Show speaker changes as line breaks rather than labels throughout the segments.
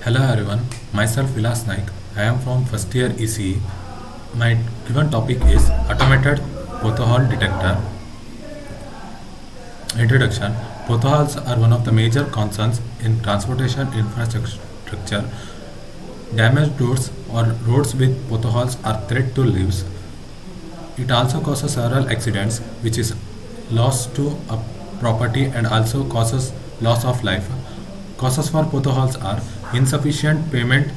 Hello everyone, myself VILAS Naik. I am from first year ECE. My given topic is automated pothole detector. Introduction. Potholes are one of the major concerns in transportation infrastructure. Damaged roads or roads with potholes are threat to lives. It also causes several accidents, which is loss to a property and also causes loss of life. Causes for potholes are insufficient pavement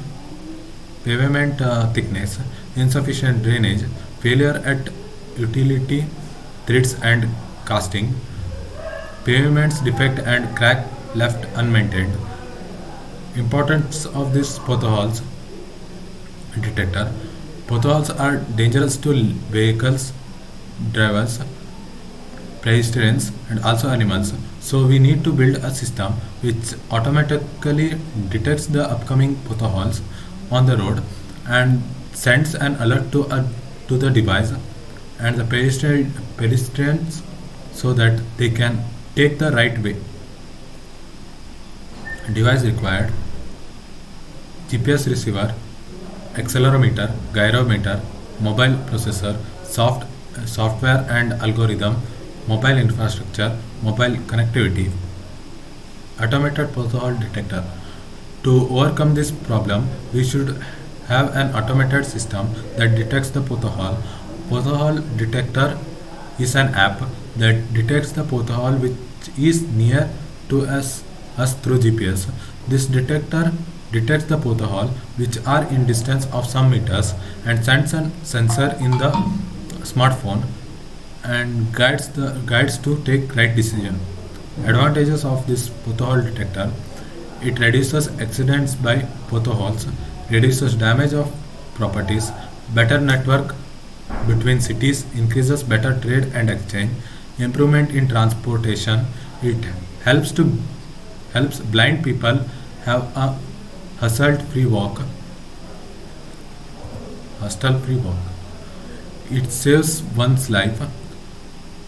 thickness, insufficient drainage, failure at utility threads and casting, pavements defect and crack left unmaintained. Importance of this potholes detector. Potholes are dangerous to vehicles, drivers, pedestrians, and also animals. So we need to build a system which automatically detects the upcoming potholes on the road and sends an alert to the device and the pedestrians so that they can take the right way. Device required: GPS receiver, accelerometer, gyrometer, mobile processor, software and algorithm, mobile infrastructure, mobile connectivity. Automated pothole detector. To overcome this problem, we should have an automated system that detects the pothole. Pothole detector is an app that detects the pothole which is near to us through GPS. This detector detects the pothole which are in distance of some meters and sends a sensor in the smartphone and guides to take right decision. Advantages of this pothole detector: it reduces accidents by potholes, reduces damage of properties, better network between cities, increases better trade and exchange, improvement in transportation. It helps blind people have a hustle free walk. Hostel free walk. It saves one's life.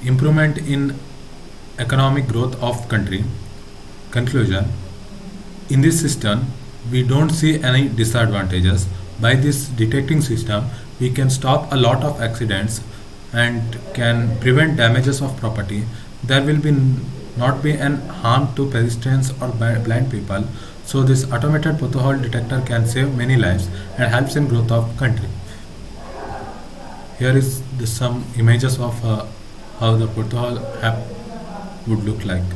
Improvement in economic growth of country. Conclusion: in this system, we don't see any disadvantages. By this detecting system, we can stop a lot of accidents and can prevent damages of property. There will be not be an harm to pedestrians or blind people. So this automated pothole detector can save many lives and helps in growth of country. Here is some images of how the pothole app would look like.